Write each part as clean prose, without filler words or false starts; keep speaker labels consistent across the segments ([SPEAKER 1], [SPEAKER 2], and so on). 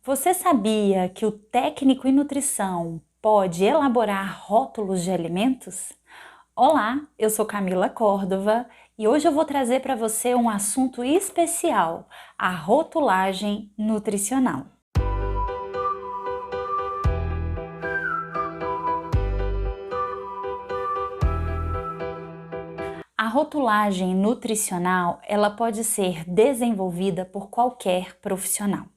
[SPEAKER 1] Você sabia que o técnico em nutrição pode elaborar rótulos de alimentos? Olá, eu sou Camila Córdova e hoje eu vou trazer para você um assunto especial, a rotulagem nutricional. A rotulagem nutricional, ela pode ser desenvolvida por qualquer profissional.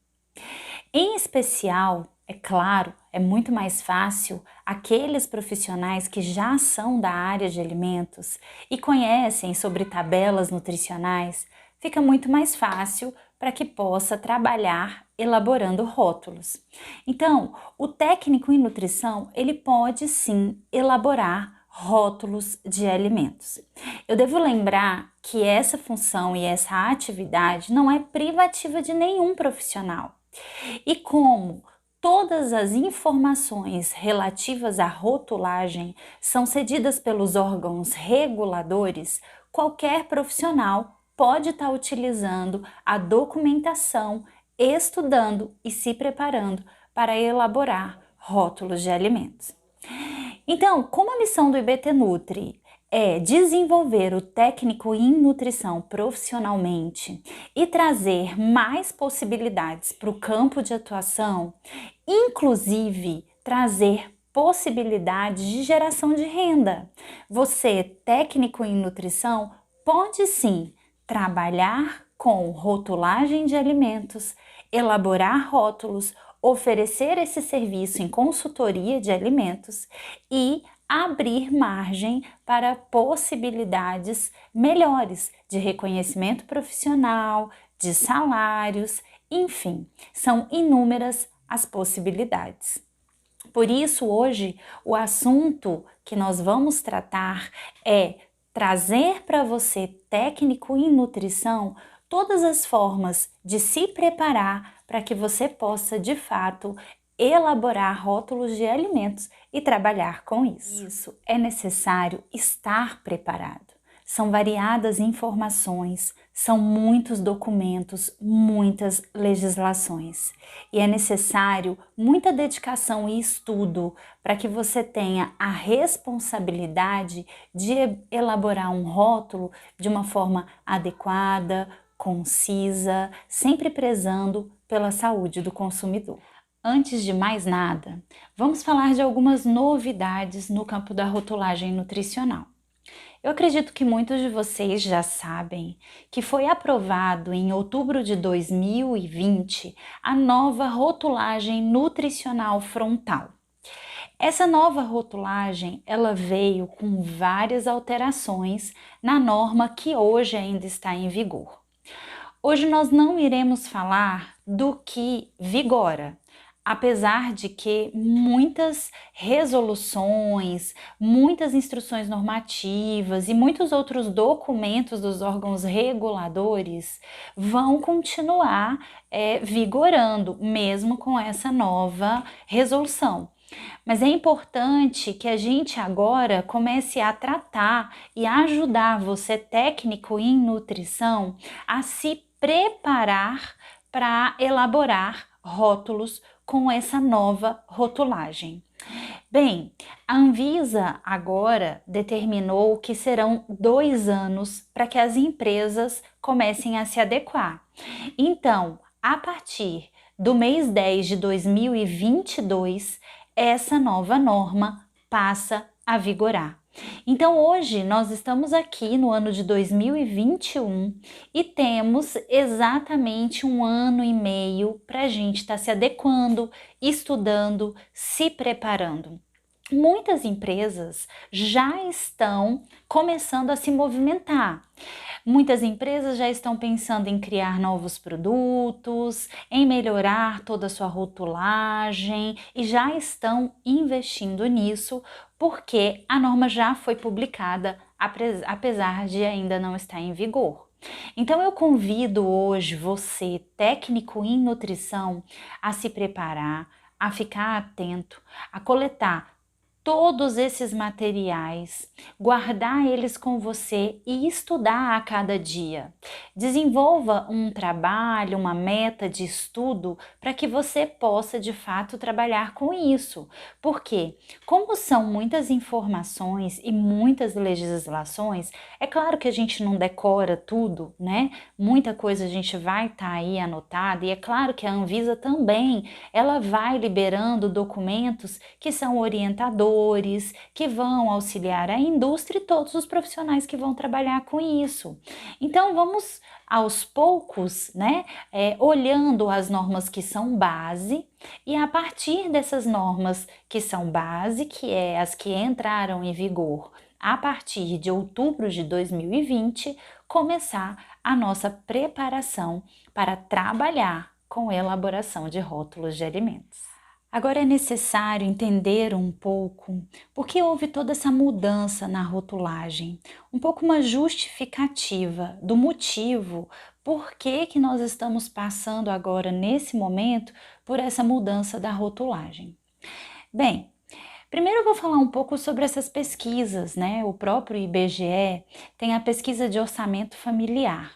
[SPEAKER 1] Em especial, é claro, é muito mais fácil aqueles profissionais que já são da área de alimentos e conhecem sobre tabelas nutricionais, fica muito mais fácil para que possa trabalhar elaborando rótulos. Então, o técnico em nutrição, ele pode sim elaborar rótulos de alimentos. Eu devo lembrar que essa função e essa atividade não é privativa de nenhum profissional. E como todas as informações relativas à rotulagem são cedidas pelos órgãos reguladores, qualquer profissional pode estar utilizando a documentação, estudando e se preparando para elaborar rótulos de alimentos. Então, como a missão do IBT Nutri é desenvolver o técnico em nutrição profissionalmente e trazer mais possibilidades para o campo de atuação, inclusive trazer possibilidades de geração de renda. Você, técnico em nutrição, pode sim trabalhar com rotulagem de alimentos, elaborar rótulos, oferecer esse serviço em consultoria de alimentos e abrir margem para possibilidades melhores de reconhecimento profissional, de salários, enfim, são inúmeras as possibilidades. Por isso, hoje, o assunto que nós vamos tratar é trazer para você, técnico em nutrição, todas as formas de se preparar para que você possa, de fato, elaborar rótulos de alimentos e trabalhar com isso. Isso é necessário estar preparado. São variadas informações, são muitos documentos, muitas legislações. E é necessário muita dedicação e estudo para que você tenha a responsabilidade de elaborar um rótulo de uma forma adequada, concisa, sempre prezando pela saúde do consumidor. Antes de mais nada, vamos falar de algumas novidades no campo da rotulagem nutricional. Eu acredito que muitos de vocês já sabem que foi aprovado em outubro de 2020 a nova rotulagem nutricional frontal. Essa nova rotulagem, ela veio com várias alterações na norma que hoje ainda está em vigor. Hoje nós não iremos falar do que vigora, apesar de que muitas resoluções, muitas instruções normativas e muitos outros documentos dos órgãos reguladores vão continuar vigorando, mesmo com essa nova resolução. Mas é importante que a gente agora comece a tratar e ajudar você, técnico em nutrição, a se preparar para elaborar rótulos com essa nova rotulagem. Bem, a Anvisa agora determinou que serão 2 anos para que as empresas comecem a se adequar. Então, a partir do mês 10 de 2022, essa nova norma passa a vigorar. Então hoje nós estamos aqui no ano de 2021 e temos exatamente 1 ano e meio para a gente estar se adequando, estudando, se preparando. Muitas empresas já estão começando a se movimentar. Muitas empresas já estão pensando em criar novos produtos, em melhorar toda a sua rotulagem e já estão investindo nisso porque a norma já foi publicada, apesar de ainda não estar em vigor. Então eu convido hoje você, técnico em nutrição, a se preparar, a ficar atento, a coletar todos esses materiais, guardar eles com você e estudar a cada dia. Desenvolva um trabalho, uma meta de estudo para que você possa de fato trabalhar com isso. Porque, como são muitas informações e muitas legislações, é claro que a gente não decora tudo, né? Muita coisa a gente vai estar aí anotada, e é claro que a Anvisa também, ela vai liberando documentos que são orientadores, que vão auxiliar a indústria e todos os profissionais que vão trabalhar com isso. Então vamos aos poucos, né, olhando as normas que são base, e a partir dessas normas que são base, que é as que entraram em vigor a partir de outubro de 2020, começar a nossa preparação para trabalhar com elaboração de rótulos de alimentos. Agora é necessário entender um pouco por que houve toda essa mudança na rotulagem, um pouco uma justificativa do motivo por que nós estamos passando agora, nesse momento, por essa mudança da rotulagem. Bem, primeiro eu vou falar um pouco sobre essas pesquisas, né? O próprio IBGE tem a pesquisa de orçamento familiar.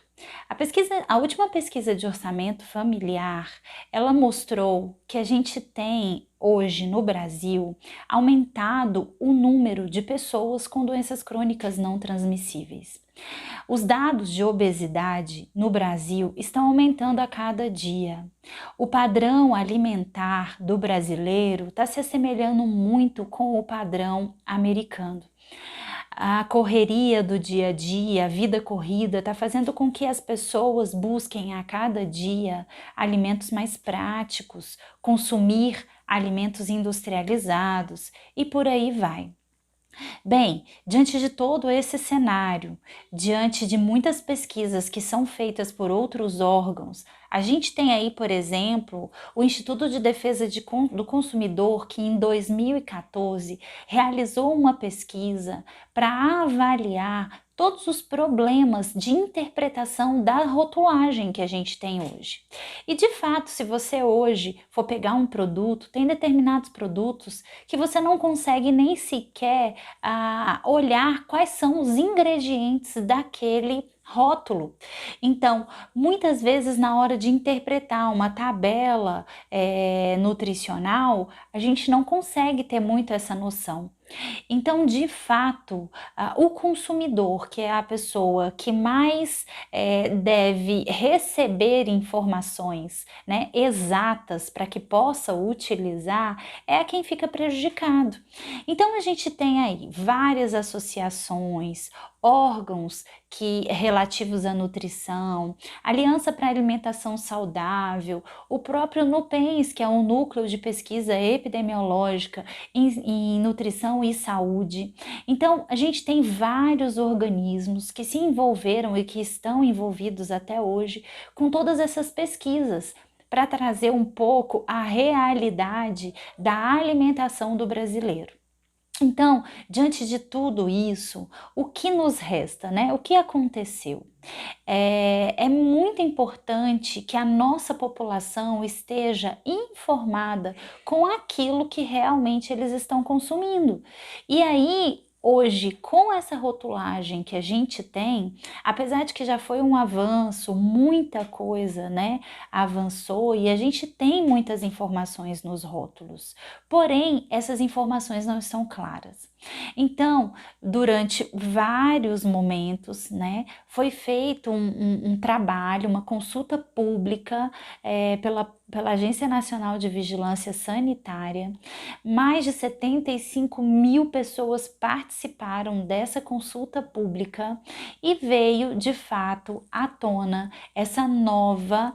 [SPEAKER 1] A última pesquisa de orçamento familiar, ela mostrou que a gente tem hoje no Brasil aumentado o número de pessoas com doenças crônicas não transmissíveis. Os dados de obesidade no Brasil estão aumentando a cada dia. O padrão alimentar do brasileiro está se assemelhando muito com o padrão americano. A correria do dia a dia, a vida corrida, está fazendo com que as pessoas busquem a cada dia alimentos mais práticos, consumir alimentos industrializados e por aí vai. Bem, diante de todo esse cenário, diante de muitas pesquisas que são feitas por outros órgãos, a gente tem aí, por exemplo, o Instituto de Defesa do Consumidor, que em 2014 realizou uma pesquisa para avaliar todos os problemas de interpretação da rotulagem que a gente tem hoje. E de fato, se você hoje for pegar um produto, tem determinados produtos que você não consegue nem sequer olhar quais são os ingredientes daquele rótulo. Então, muitas vezes na hora de interpretar uma tabela nutricional, a gente não consegue ter muito essa noção. Então, de fato, o consumidor, que é a pessoa que mais deve receber informações, né, exatas para que possa utilizar, é quem fica prejudicado. Então, a gente tem aí várias associações, órgãos relativos à nutrição, Aliança para a Alimentação Saudável, o próprio NUPENS, que é um núcleo de pesquisa epidemiológica em nutrição e saúde. Então, a gente tem vários organismos que se envolveram e que estão envolvidos até hoje com todas essas pesquisas, para trazer um pouco a realidade da alimentação do brasileiro. Então, diante de tudo isso, o que nos resta, né? O que aconteceu? É muito importante que a nossa população esteja informada com aquilo que realmente eles estão consumindo. E aí, hoje, com essa rotulagem que a gente tem, apesar de que já foi um avanço, muita coisa, né, avançou e a gente tem muitas informações nos rótulos, porém, essas informações não estão claras. Então, durante vários momentos, né, foi feito um trabalho, uma consulta pública pela Agência Nacional de Vigilância Sanitária. Mais de 75 mil pessoas participaram dessa consulta pública e veio, de fato, à tona essa nova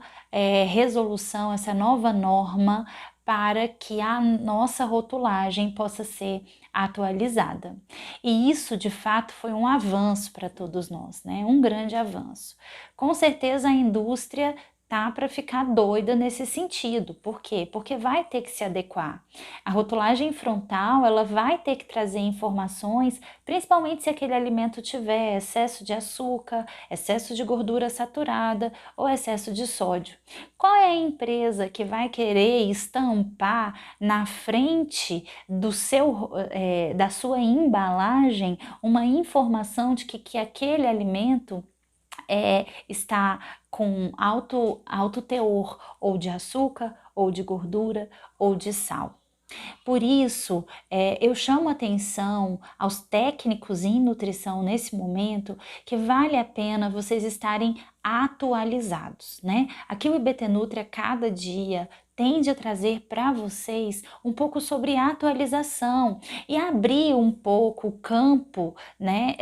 [SPEAKER 1] resolução, essa nova norma para que a nossa rotulagem possa ser atualizada. E isso, de fato, foi um avanço para todos nós, né? Um grande avanço. Com certeza a indústria tá para ficar doida nesse sentido. Por quê? Porque vai ter que se adequar. A rotulagem frontal, ela vai ter que trazer informações, principalmente se aquele alimento tiver excesso de açúcar, excesso de gordura saturada ou excesso de sódio. Qual é a empresa que vai querer estampar na frente da sua embalagem uma informação de que aquele alimento está com alto teor ou de açúcar, ou de gordura, ou de sal? Por isso, eu chamo atenção aos técnicos em nutrição nesse momento que vale a pena vocês estarem atualizados, né? Aqui o IBT Nutri a cada dia tende a trazer para vocês um pouco sobre atualização e abrir um pouco o campo, né,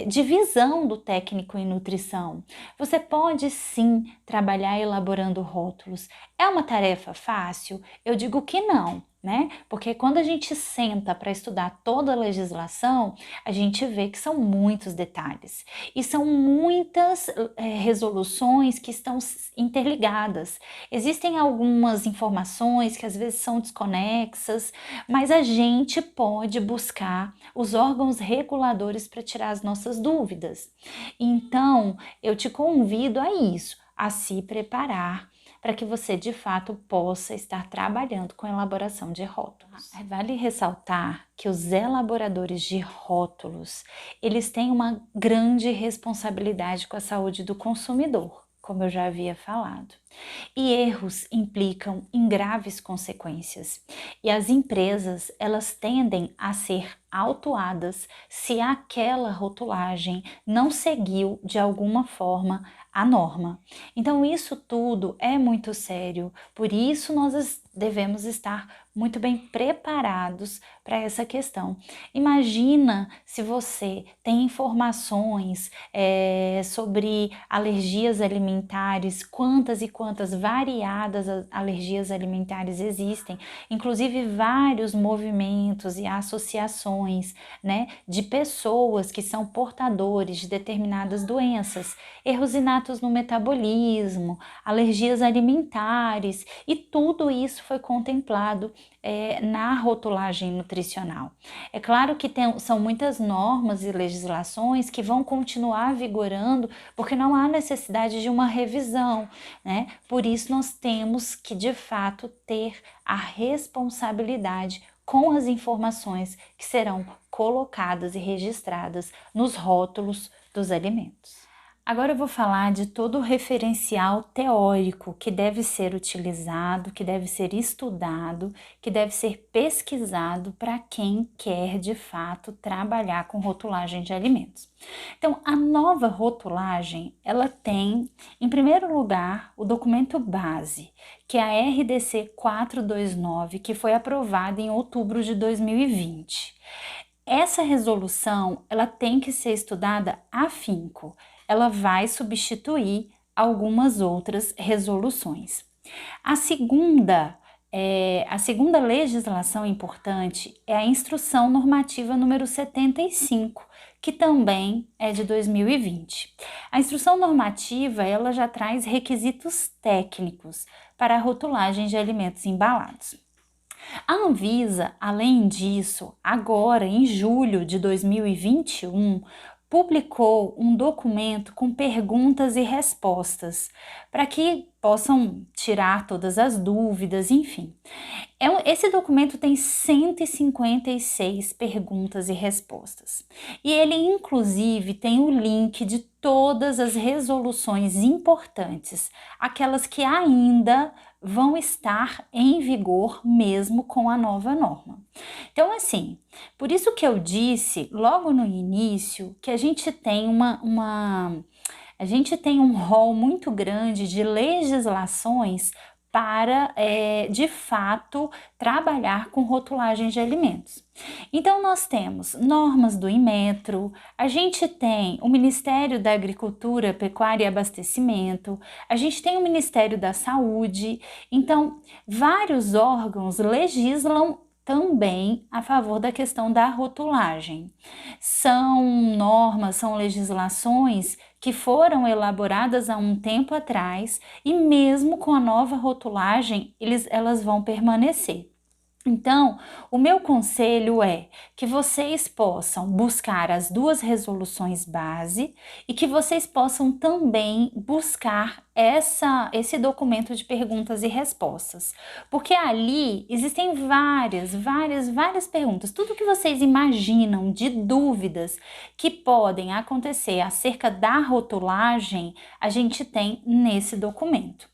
[SPEAKER 1] de visão do técnico em nutrição. Você pode sim trabalhar elaborando rótulos. É uma tarefa fácil? Eu digo que não, né? Porque quando a gente senta para estudar toda a legislação, a gente vê que são muitos detalhes e são muitas resoluções que estão interligadas. Existem algumas informações que às vezes são desconexas, mas a gente pode buscar os órgãos reguladores para tirar as nossas dúvidas. Então, eu te convido a isso, a se preparar para que você de fato possa estar trabalhando com elaboração de rótulos. Vale ressaltar que os elaboradores de rótulos, eles têm uma grande responsabilidade com a saúde do consumidor, como eu já havia falado. E erros implicam em graves consequências. E as empresas, elas tendem a ser autuadas se aquela rotulagem não seguiu de alguma forma a norma. Então isso tudo é muito sério, por isso nós devemos estar muito bem preparados para essa questão. Imagina se você tem informações sobre alergias alimentares, quantas e quantas variadas alergias alimentares existem, inclusive vários movimentos e associações, né, de pessoas que são portadores de determinadas doenças, erros inatos no metabolismo, alergias alimentares, e tudo isso foi contemplado na rotulagem nutricional. É claro que são muitas normas e legislações que vão continuar vigorando porque não há necessidade de uma revisão, né? Por isso nós temos que de fato ter a responsabilidade com as informações que serão colocadas e registradas nos rótulos dos alimentos. Agora eu vou falar de todo o referencial teórico que deve ser utilizado, que deve ser estudado, que deve ser pesquisado para quem quer de fato trabalhar com rotulagem de alimentos. Então, a nova rotulagem, ela tem, em primeiro lugar, o documento base, que é a RDC 429, que foi aprovada em outubro de 2020. Essa resolução, ela tem que ser estudada afinco. Ela vai substituir algumas outras resoluções. A segunda legislação importante é a Instrução Normativa número 75, que também é de 2020. A Instrução Normativa, ela já traz requisitos técnicos para a rotulagem de alimentos embalados. A Anvisa, além disso, agora em julho de 2021, publicou um documento com perguntas e respostas para que possam tirar todas as dúvidas, enfim. Esse documento tem 156 perguntas e respostas. E ele, inclusive, tem o link de todas as resoluções importantes, aquelas que ainda vão estar em vigor mesmo com a nova norma. Então, assim, por isso que eu disse logo no início que a gente tem um rol muito grande de legislações para, de fato, trabalhar com rotulagem de alimentos. Então, nós temos normas do Inmetro, a gente tem o Ministério da Agricultura, Pecuária e Abastecimento, a gente tem o Ministério da Saúde. Então, vários órgãos legislam também a favor da questão da rotulagem. São normas, são legislações que foram elaboradas há um tempo atrás e mesmo com a nova rotulagem, elas vão permanecer. Então, o meu conselho é que vocês possam buscar as duas resoluções base e que vocês possam também buscar esse documento de perguntas e respostas, porque ali existem várias perguntas, tudo que vocês imaginam de dúvidas que podem acontecer acerca da rotulagem, a gente tem nesse documento.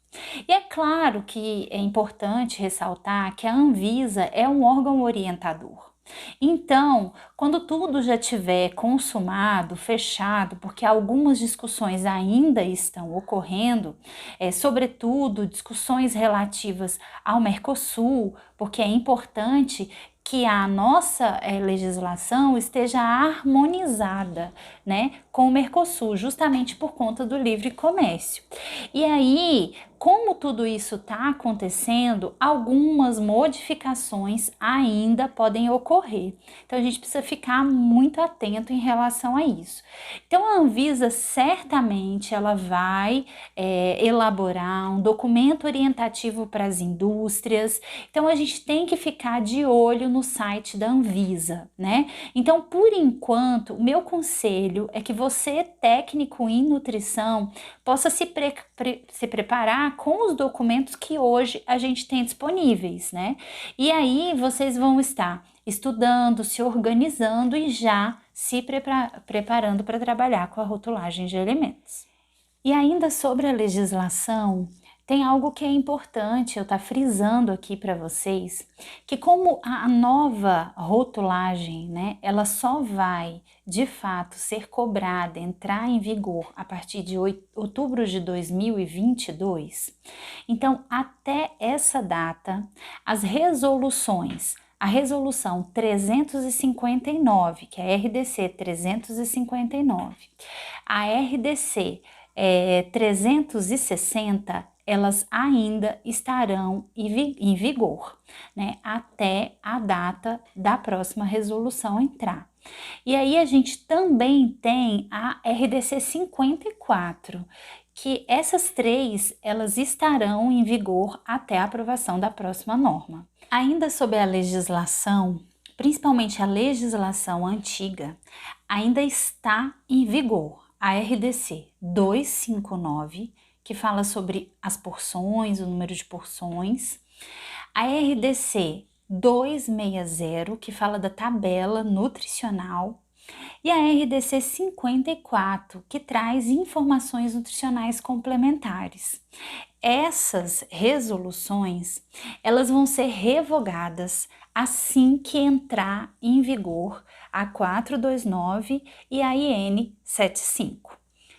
[SPEAKER 1] E é claro que é importante ressaltar que a Anvisa é um órgão orientador. Então, quando tudo já tiver consumado, fechado, porque algumas discussões ainda estão ocorrendo, sobretudo discussões relativas ao Mercosul, porque é importante que a nossa legislação esteja harmonizada, né, com o Mercosul, justamente por conta do livre comércio. E aí, como tudo isso está acontecendo, algumas modificações ainda podem ocorrer. Então, a gente precisa ficar muito atento em relação a isso. Então, a Anvisa certamente ela vai elaborar um documento orientativo para as indústrias. Então, a gente tem que ficar de olho no site da Anvisa, né? Então, por enquanto, o meu conselho é que você, técnico em nutrição, possa se preparar com os documentos que hoje a gente tem disponíveis, né? E aí vocês vão estar estudando, se organizando e já se preparando para trabalhar com a rotulagem de alimentos. E ainda sobre a legislação, tem algo que é importante eu estar frisando aqui para vocês, que como a nova rotulagem, né, ela só vai de fato ser cobrada, entrar em vigor a partir de outubro de 2022, então até essa data, as resoluções, a resolução 359, que é a RDC 359, a RDC 360, elas ainda estarão em vigor, né, até a data da próxima resolução entrar. E aí a gente também tem a RDC 54, que essas três, elas estarão em vigor até a aprovação da próxima norma. Ainda sobre a legislação, principalmente a legislação antiga, ainda está em vigor a RDC 259, que fala sobre as porções, o número de porções, a RDC 260, que fala da tabela nutricional, e a RDC 54, que traz informações nutricionais complementares. Essas resoluções, elas vão ser revogadas assim que entrar em vigor a 429 e a IN 75.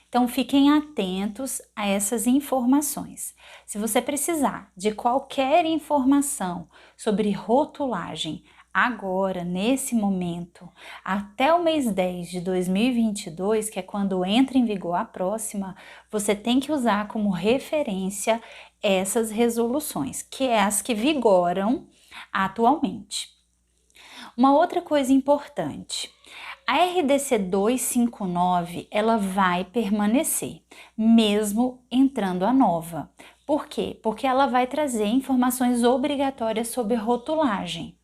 [SPEAKER 1] Então, fiquem atentos a essas informações. Se você precisar de qualquer informação sobre rotulagem agora, nesse momento, até o mês 10 de 2022, que é quando entra em vigor a próxima, você tem que usar como referência essas resoluções, que é as que vigoram atualmente. Uma outra coisa importante, a RDC 259, ela vai permanecer, mesmo entrando a nova. Por quê? Porque ela vai trazer informações obrigatórias sobre rotulagem.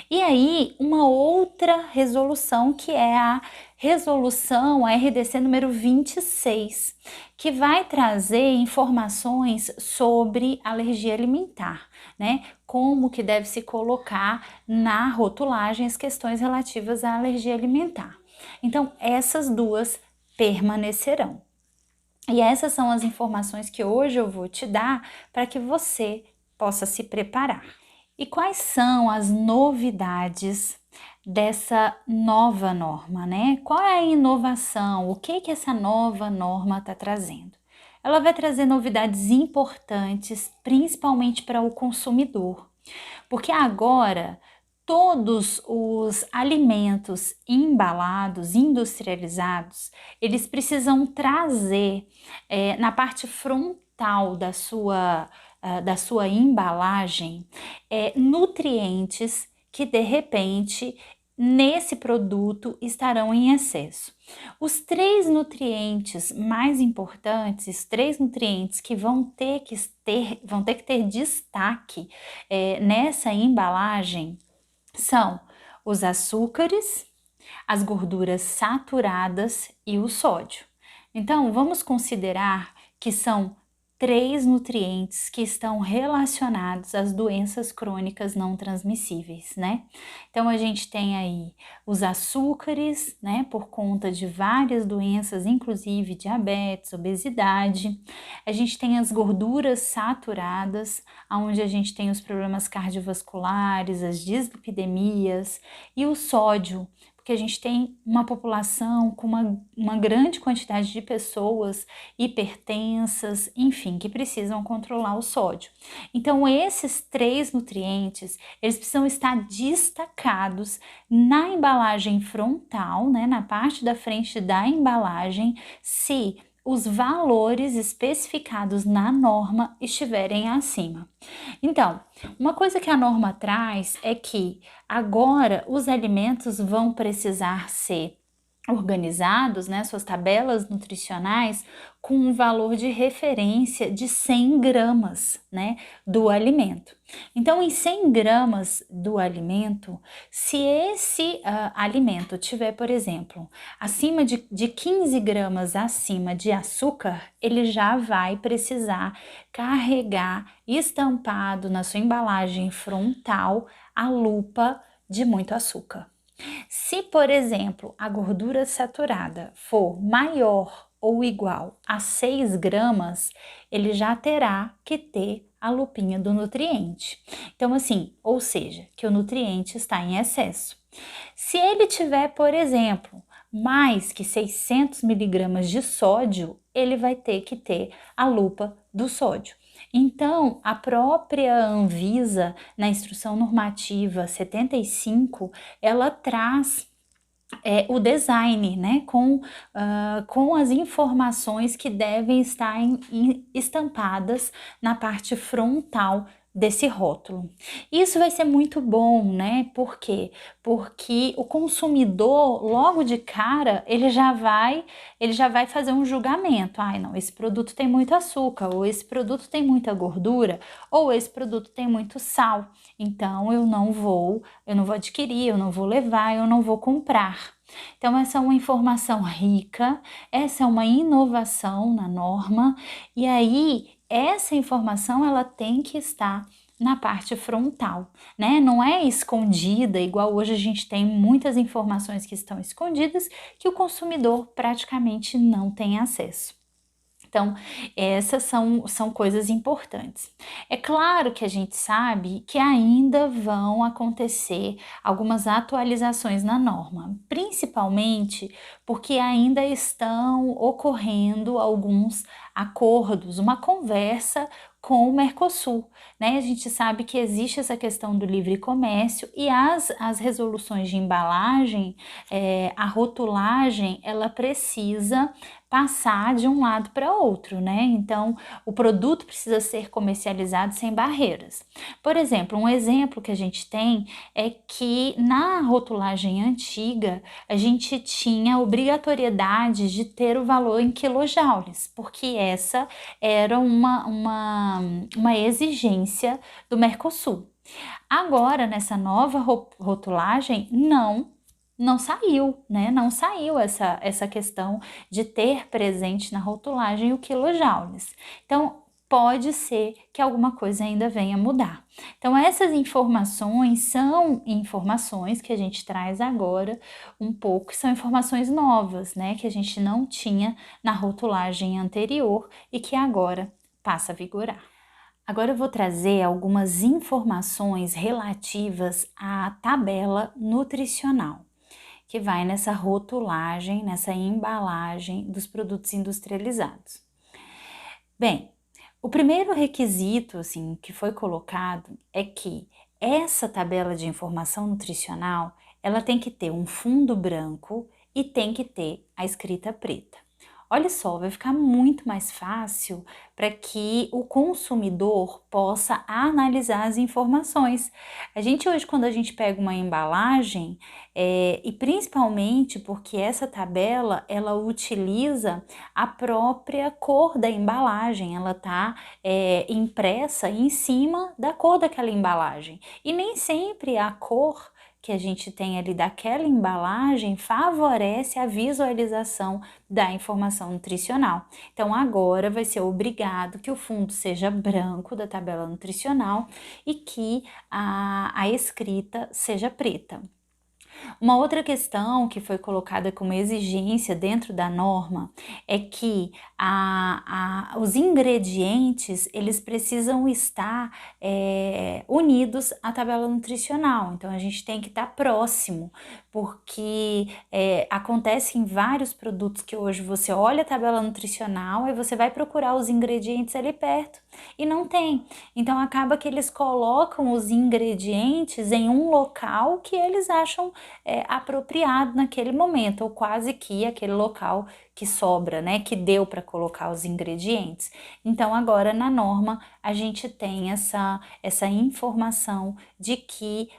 [SPEAKER 1] E aí, uma outra resolução, que é a resolução, a RDC número 26, que vai trazer informações sobre alergia alimentar, né? Como que deve se colocar na rotulagem as questões relativas à alergia alimentar. Então, essas duas permanecerão. E essas são as informações que hoje eu vou te dar para que você possa se preparar. E quais são as novidades dessa nova norma, né? Qual é a inovação? O que essa nova norma está trazendo? Ela vai trazer novidades importantes, principalmente para o consumidor, porque agora todos os alimentos embalados, industrializados, eles precisam trazer na parte frontal da sua embalagem nutrientes que de repente nesse produto estarão em excesso. Os 3 nutrientes mais importantes, os 3 nutrientes que vão ter que ter destaque nessa embalagem são os açúcares, as gorduras saturadas e o sódio. Então, vamos considerar que são 3 nutrientes que estão relacionados às doenças crônicas não transmissíveis, né? Então, a gente tem aí os açúcares, né, por conta de várias doenças, inclusive diabetes, obesidade. A gente tem as gorduras saturadas, onde a gente tem os problemas cardiovasculares, as dislipidemias, e o sódio, porque a gente tem uma população com uma grande quantidade de pessoas hipertensas, enfim, que precisam controlar o sódio. Então, esses 3 nutrientes, eles precisam estar destacados na embalagem frontal, né, na parte da frente da embalagem, se os valores especificados na norma estiverem acima. Então, uma coisa que a norma traz é que agora os alimentos vão precisar ser organizados, né, suas tabelas nutricionais, com um valor de referência de 100 gramas, né, do alimento. Então, em 100 gramas do alimento, se esse alimento tiver, por exemplo, acima de 15 gramas acima de açúcar, ele já vai precisar carregar estampado na sua embalagem frontal a lupa de muito açúcar. Se, por exemplo, a gordura saturada for maior ou igual a 6 gramas, ele já terá que ter a lupinha do nutriente. Então, assim, ou seja, que o nutriente está em excesso. Se ele tiver, por exemplo, mais que 600 miligramas de sódio, ele vai ter que ter a lupa do sódio. Então, a própria Anvisa, na Instrução Normativa 75, ela traz o design, né, com as informações que devem estar estampadas na parte frontal desse rótulo. Isso vai ser muito bom, né? Por quê? Porque o consumidor, logo de cara, ele já vai fazer um julgamento. Ai, não, esse produto tem muito açúcar, ou esse produto tem muita gordura, ou esse produto tem muito sal. Então, eu não vou adquirir, eu não vou levar, eu não vou comprar. Então, essa é uma informação rica, essa é uma inovação na norma, e aí essa informação ela tem que estar na parte frontal, né? Não é escondida, igual hoje a gente tem muitas informações que estão escondidas que o consumidor praticamente não tem acesso. Então, essas são coisas importantes. É claro que a gente sabe que ainda vão acontecer algumas atualizações na norma, principalmente porque ainda estão ocorrendo alguns acordos, uma conversa com o Mercosul, né? A gente sabe que existe essa questão do livre comércio e as resoluções de embalagem, a rotulagem, ela precisa passar de um lado para outro, né? Então, o produto precisa ser comercializado sem barreiras. Por exemplo, um exemplo que a gente tem é que na rotulagem antiga, a gente tinha obrigatoriedade de ter o valor em quilojoules, porque essa era uma exigência do Mercosul. Agora, nessa nova rotulagem, não saiu, né? Não saiu essa questão de ter presente na rotulagem o quilojoules. Então, pode ser que alguma coisa ainda venha mudar. Então, essas informações são informações que a gente traz agora um pouco, são informações novas, né? Que a gente não tinha na rotulagem anterior e que agora passa a vigorar. Agora eu vou trazer algumas informações relativas à tabela nutricional, que vai nessa rotulagem, nessa embalagem dos produtos industrializados. Bem, o primeiro requisito, assim, que foi colocado é que essa tabela de informação nutricional, ela tem que ter um fundo branco e tem que ter a escrita preta. Olha só, vai ficar muito mais fácil para que o consumidor possa analisar as informações. A gente hoje, quando a gente pega uma embalagem, e principalmente porque essa tabela ela utiliza a própria cor da embalagem, ela está impressa em cima da cor daquela embalagem. E nem sempre a cor que a gente tem ali daquela embalagem favorece a visualização da informação nutricional. Então agora vai ser obrigado que o fundo seja branco da tabela nutricional e que a escrita seja preta. Uma outra questão que foi colocada como exigência dentro da norma é que os ingredientes eles precisam estar unidos à tabela nutricional. Então a gente tem que estar próximo, porque acontece em vários produtos que hoje você olha a tabela nutricional e você vai procurar os ingredientes ali perto e não tem. Então acaba que eles colocam os ingredientes em um local que eles acham apropriado naquele momento, ou quase que aquele local que sobra, né, que deu para colocar os ingredientes. Então agora na norma a gente tem essa informação de que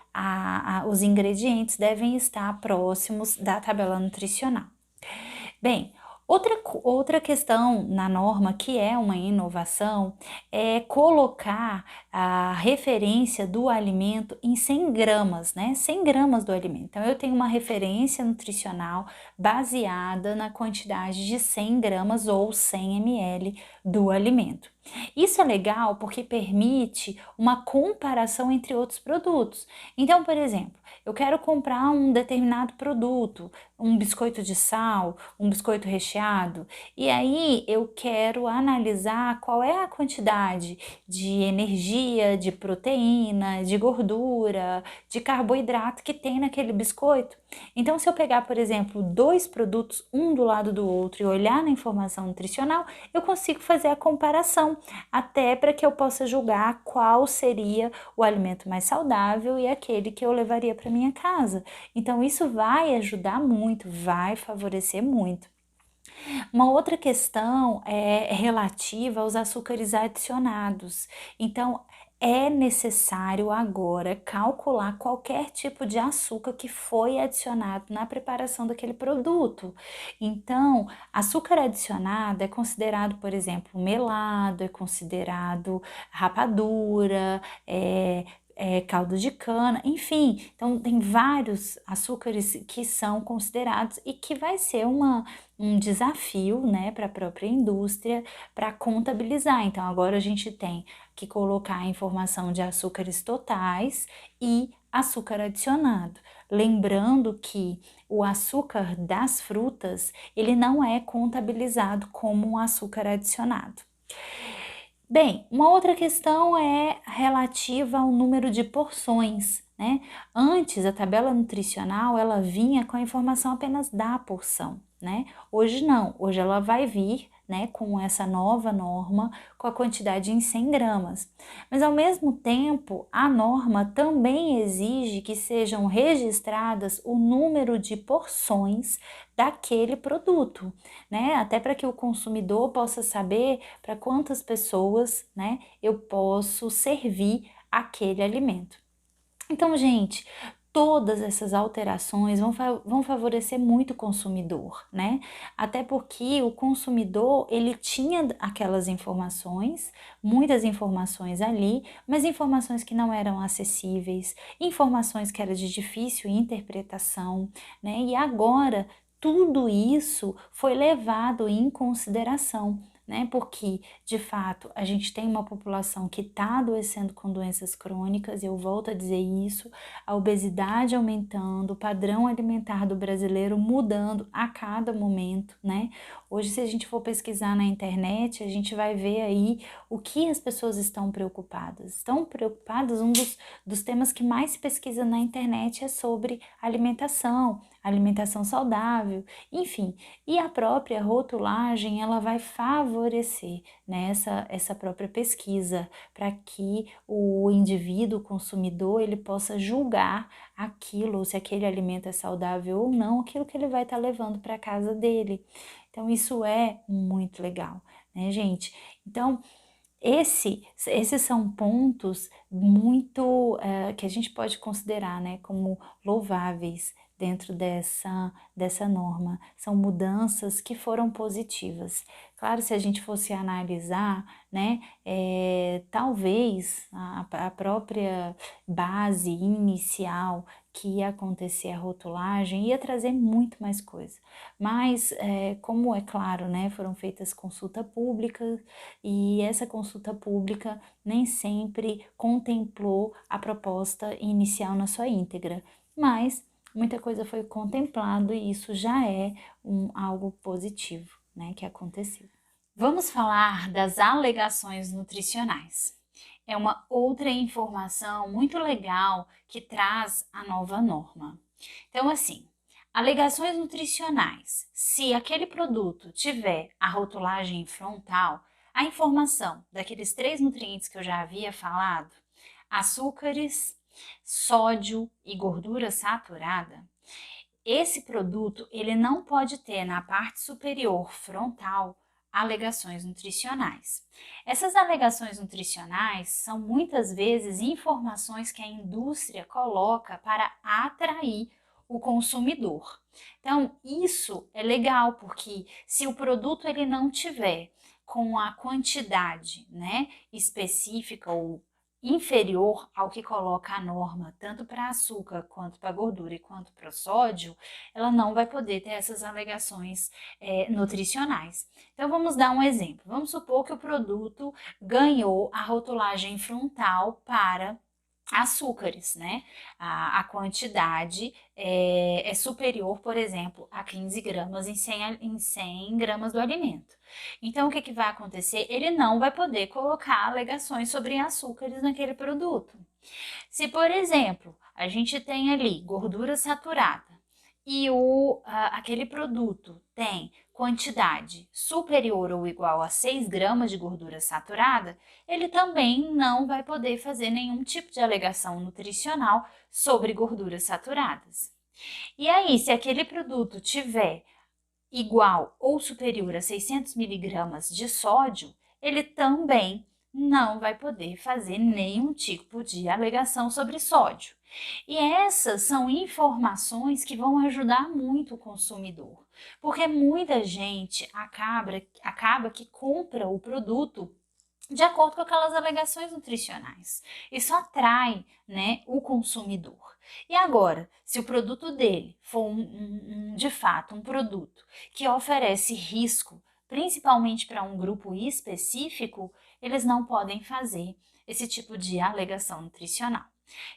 [SPEAKER 1] os ingredientes devem estar próximos da tabela nutricional. Bem, outra questão na norma que é uma inovação é colocar a referência do alimento em 100 gramas, né? 100 gramas do alimento. Então, eu tenho uma referência nutricional baseada na quantidade de 100 gramas ou 100 ml do alimento. Isso é legal porque permite uma comparação entre outros produtos. Então, por exemplo, eu quero comprar um determinado produto, um biscoito de sal, um biscoito recheado, e aí eu quero analisar qual é a quantidade de energia, de proteína, de gordura, de carboidrato que tem naquele biscoito. Então, se eu pegar, por exemplo, 2 produtos, um do lado do outro, e olhar na informação nutricional, eu consigo fazer a comparação, até para que eu possa julgar qual seria o alimento mais saudável e aquele que eu levaria para minha casa. Então, isso vai ajudar muito, vai favorecer muito. Uma outra questão é relativa aos açúcares adicionados. Então, é necessário agora calcular qualquer tipo de açúcar que foi adicionado na preparação daquele produto. Então, açúcar adicionado é considerado, por exemplo, melado, é considerado rapadura, caldo de cana, enfim. Então, tem vários açúcares que são considerados e que vai ser um desafio, né, para a própria indústria para contabilizar. Então, agora a gente tem que colocar a informação de açúcares totais e açúcar adicionado. Lembrando que o açúcar das frutas, ele não é contabilizado como um açúcar adicionado. Bem, uma outra questão é relativa ao número de porções, né? Antes, a tabela nutricional, ela vinha com a informação apenas da porção, né? Hoje não, hoje ela vai vir, né, com essa nova norma, com a quantidade em 100 gramas. Mas, ao mesmo tempo, a norma também exige que sejam registradas o número de porções daquele produto, né? Até para que o consumidor possa saber para quantas pessoas, né, eu posso servir aquele alimento. Então, gente, todas essas alterações vão favorecer muito o consumidor, né? Até porque o consumidor, ele tinha aquelas informações, muitas informações ali, mas informações que não eram acessíveis, informações que eram de difícil interpretação, né? E agora tudo isso foi levado em consideração, né? Porque, de fato, a gente tem uma população que está adoecendo com doenças crônicas, e eu volto a dizer isso, a obesidade aumentando, o padrão alimentar do brasileiro mudando a cada momento, né? Hoje, se a gente for pesquisar na internet, a gente vai ver aí o que as pessoas estão preocupadas. Estão preocupadas, um dos temas que mais se pesquisa na internet é sobre alimentação saudável, enfim. E a própria rotulagem, ela vai favorecer favorecer, né, essa própria pesquisa, para que o indivíduo, o consumidor, ele possa julgar aquilo, se aquele alimento é saudável ou não, aquilo que ele vai estar levando para casa dele. Então isso é muito legal, né, gente? Então esses são pontos muito que a gente pode considerar, né, como louváveis dentro dessa norma. São mudanças que foram positivas. Claro, se a gente fosse analisar, né, talvez a própria base inicial que ia acontecer a rotulagem ia trazer muito mais coisa. Mas, como é claro, né, foram feitas consulta pública e essa consulta pública nem sempre contemplou a proposta inicial na sua íntegra, mas muita coisa foi contemplado e isso já é algo positivo, né, que aconteceu. Vamos falar das alegações nutricionais. É uma outra informação muito legal que traz a nova norma. Então, assim, alegações nutricionais. Se aquele produto tiver a rotulagem frontal, a informação daqueles 3 nutrientes que eu já havia falado, açúcares, sódio e gordura saturada, esse produto ele não pode ter na parte superior frontal alegações nutricionais. Essas alegações nutricionais são muitas vezes informações que a indústria coloca para atrair o consumidor. Então, isso é legal porque se o produto ele não tiver com a quantidade, né, específica ou inferior ao que coloca a norma, tanto para açúcar, quanto para gordura e quanto para o sódio, ela não vai poder ter essas alegações nutricionais. Então vamos dar um exemplo. Vamos supor que o produto ganhou a rotulagem frontal para açúcares, né? A quantidade é superior, por exemplo, a 15 gramas em 100 gramas do alimento. Então, o que vai acontecer? Ele não vai poder colocar alegações sobre açúcares naquele produto. Se, por exemplo, a gente tem ali gordura saturada e aquele produto tem quantidade superior ou igual a 6 gramas de gordura saturada, ele também não vai poder fazer nenhum tipo de alegação nutricional sobre gorduras saturadas. E aí, se aquele produto tiver igual ou superior a 600 miligramas de sódio, ele também não vai poder fazer nenhum tipo de alegação sobre sódio. E essas são informações que vão ajudar muito o consumidor, porque muita gente acaba que compra o produto de acordo com aquelas alegações nutricionais. Isso atrai, né, o consumidor. E agora, se o produto dele for de fato um produto que oferece risco, principalmente para um grupo específico, eles não podem fazer esse tipo de alegação nutricional.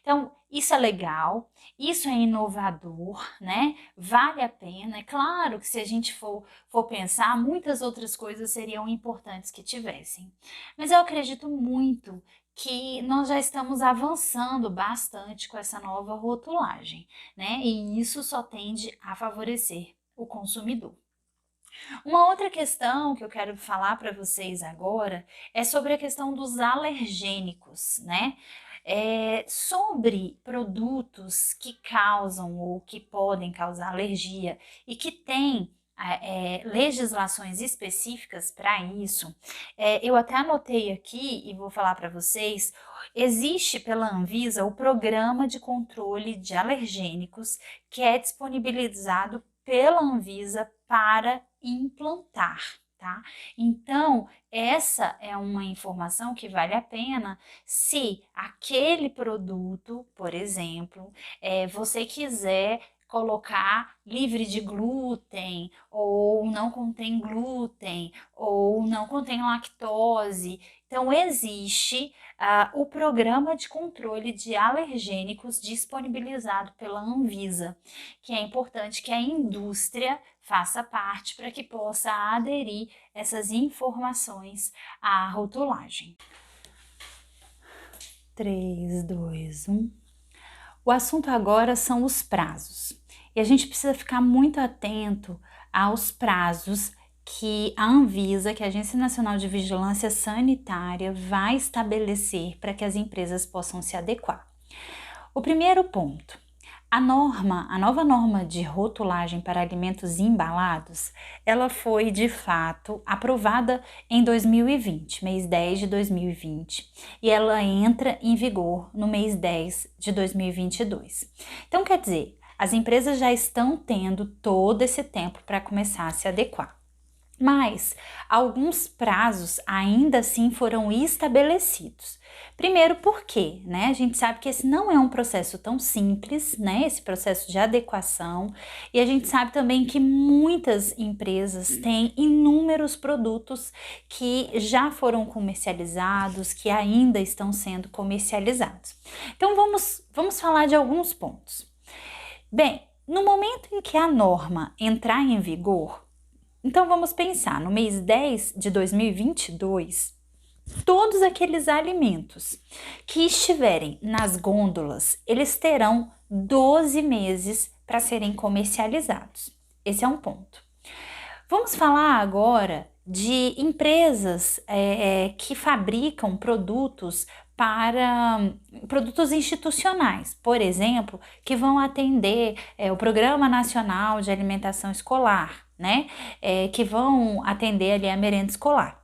[SPEAKER 1] Então, isso é legal, isso é inovador, né? Vale a pena. É claro que se a gente for pensar, muitas outras coisas seriam importantes que tivessem. Mas eu acredito muito que nós já estamos avançando bastante com essa nova rotulagem, né? E isso só tende a favorecer o consumidor. Uma outra questão que eu quero falar para vocês agora é sobre a questão dos alergênicos, né? Sobre produtos que causam ou que podem causar alergia e que têm legislações específicas para isso, eu até anotei aqui e vou falar para vocês. Existe pela Anvisa o Programa de Controle de Alergênicos, que é disponibilizado pela Anvisa para implantar, tá? Então, essa é uma informação que vale a pena se aquele produto, por exemplo, você quiser colocar livre de glúten, ou não contém glúten, ou não contém lactose. Então, existe o Programa de Controle de Alergênicos disponibilizado pela Anvisa, que é importante que a indústria faça parte para que possa aderir essas informações à rotulagem. 3, 2, 1. O assunto agora são os prazos. E a gente precisa ficar muito atento aos prazos que a Anvisa, que é a Agência Nacional de Vigilância Sanitária, vai estabelecer para que as empresas possam se adequar. O primeiro ponto, a nova norma de rotulagem para alimentos embalados, ela foi de fato aprovada em 2020, mês 10 de 2020, e ela entra em vigor no mês 10 de 2022. Então, quer dizer, as empresas já estão tendo todo esse tempo para começar a se adequar. Mas alguns prazos ainda assim foram estabelecidos. Primeiro porque, a gente sabe que esse não é um processo tão simples, esse processo de adequação, e a gente sabe também que muitas empresas têm inúmeros produtos que já foram comercializados, que ainda estão sendo comercializados. Então vamos falar de alguns pontos. Bem, no momento em que a norma entrar em vigor, então vamos pensar, no mês 10 de 2022, todos aqueles alimentos que estiverem nas gôndolas, eles terão 12 meses para serem comercializados. Esse é um ponto. Vamos falar agora de empresas que fabricam produtos para produtos institucionais, por exemplo, que vão atender o Programa Nacional de Alimentação Escolar, que vão atender ali a merenda escolar.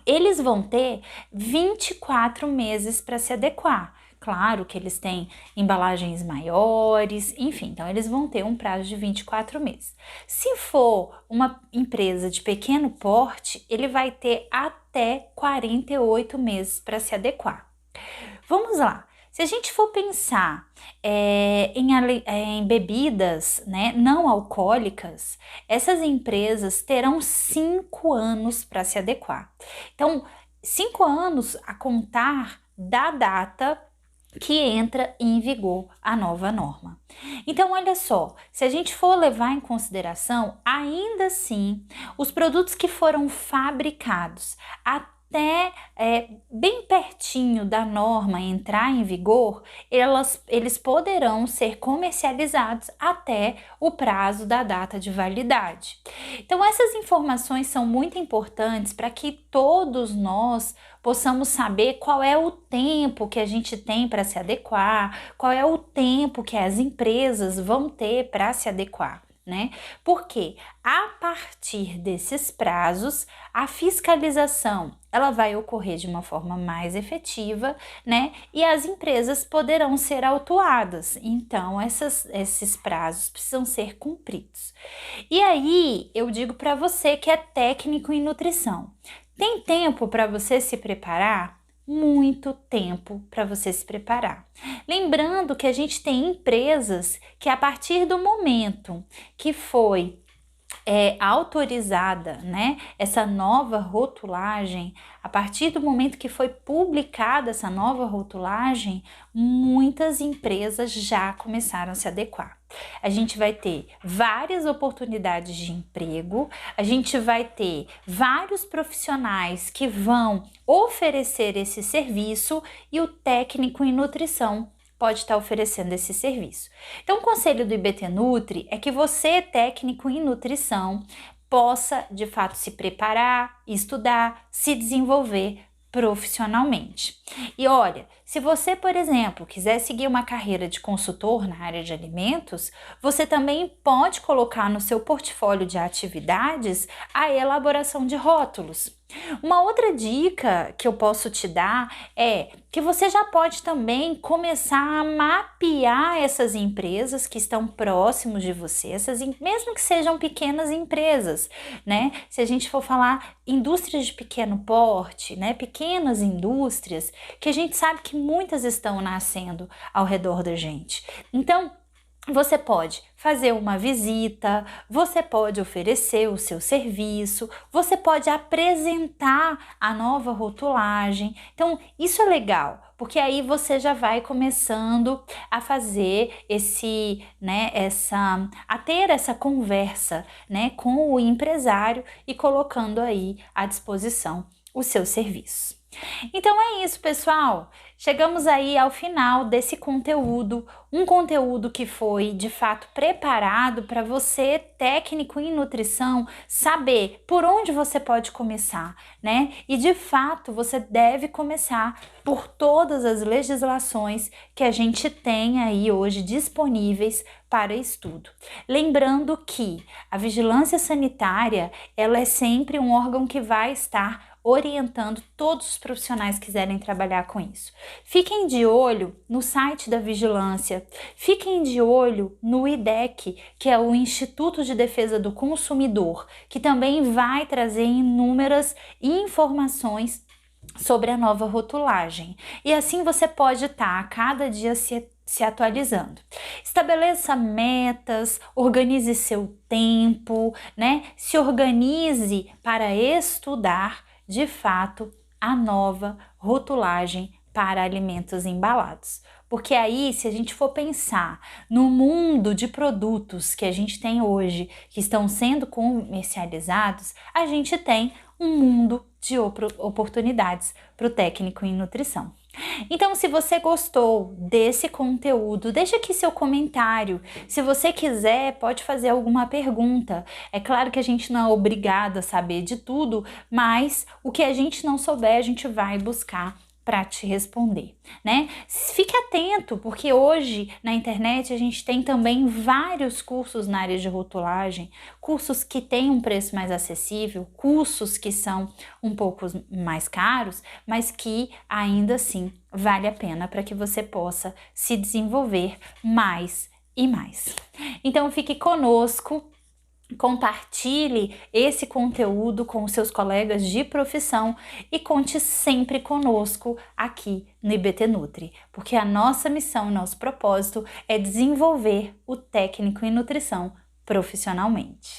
[SPEAKER 1] Eles vão ter 24 meses para se adequar. Claro que eles têm embalagens maiores, enfim, então eles vão ter um prazo de 24 meses. Se for uma empresa de pequeno porte, ele vai ter até 48 meses para se adequar. Vamos lá. Se a gente for pensar em bebidas não alcoólicas, essas empresas terão 5 anos para se adequar. Então, 5 anos a contar da data que entra em vigor a nova norma. Então, olha só, se a gente for levar em consideração, ainda assim, os produtos que foram fabricados até bem pertinho da norma entrar em vigor, eles poderão ser comercializados até o prazo da data de validade. Então, essas informações são muito importantes para que todos nós possamos saber qual é o tempo que a gente tem para se adequar, qual é o tempo que as empresas vão ter para se adequar. Porque a partir desses prazos, a fiscalização ela vai ocorrer de uma forma mais efetiva, e as empresas poderão ser autuadas. Então, esses prazos precisam ser cumpridos. E aí, eu digo para você que é técnico em nutrição, tem tempo para você se preparar? Muito tempo para você se preparar. Lembrando que a gente tem empresas que a partir do momento que foi autorizada, essa nova rotulagem, a partir do momento que foi publicada essa nova rotulagem, muitas empresas já começaram a se adequar. A gente vai ter várias oportunidades de emprego, a gente vai ter vários profissionais que vão oferecer esse serviço e o técnico em nutrição pode estar oferecendo esse serviço. Então, o conselho do IBT Nutri é que você, técnico em nutrição, possa, de fato, se preparar, estudar, se desenvolver profissionalmente. E olha, se você, por exemplo, quiser seguir uma carreira de consultor na área de alimentos, você também pode colocar no seu portfólio de atividades a elaboração de rótulos. Uma outra dica que eu posso te dar é que você já pode também começar a mapear essas empresas que estão próximos de você, mesmo que sejam pequenas empresas, Se a gente for falar indústrias de pequeno porte, pequenas indústrias, que a gente sabe que muitas estão nascendo ao redor da gente. Então, você pode fazer uma visita, você pode oferecer o seu serviço, você pode apresentar a nova rotulagem. Então, isso é legal, porque aí você já vai começando a fazer a ter essa conversa, com o empresário e colocando aí à disposição o seu serviço. Então é isso, pessoal. Chegamos aí ao final desse conteúdo, um conteúdo que foi de fato preparado para você, técnico em nutrição, saber por onde você pode começar, né? E de fato você deve começar por todas as legislações que a gente tem aí hoje disponíveis para estudo. Lembrando que a vigilância sanitária, ela é sempre um órgão que vai estar orientando todos os profissionais que quiserem trabalhar com isso. Fiquem de olho no site da vigilância, fiquem de olho no IDEC, que é o Instituto de Defesa do Consumidor, que também vai trazer inúmeras informações sobre a nova rotulagem. E assim você pode estar a cada dia se atualizando. Estabeleça metas, organize seu tempo, né? Se organize para estudar de fato a nova rotulagem para alimentos embalados. Porque aí, se a gente for pensar no mundo de produtos que a gente tem hoje, que estão sendo comercializados, a gente tem um mundo de oportunidades para o técnico em nutrição. Então, se você gostou desse conteúdo, deixa aqui seu comentário. Se você quiser, pode fazer alguma pergunta. É claro que a gente não é obrigado a saber de tudo, mas o que a gente não souber, a gente vai buscar para te responder, né? Fique atento, porque hoje na internet a gente tem também vários cursos na área de rotulagem, cursos que têm um preço mais acessível, cursos que são um pouco mais caros, mas que ainda assim vale a pena para que você possa se desenvolver mais e mais. Então fique conosco. Compartilhe esse conteúdo com os seus colegas de profissão e conte sempre conosco aqui no IBT Nutri, porque a nossa missão, nosso propósito é desenvolver o técnico em nutrição profissionalmente.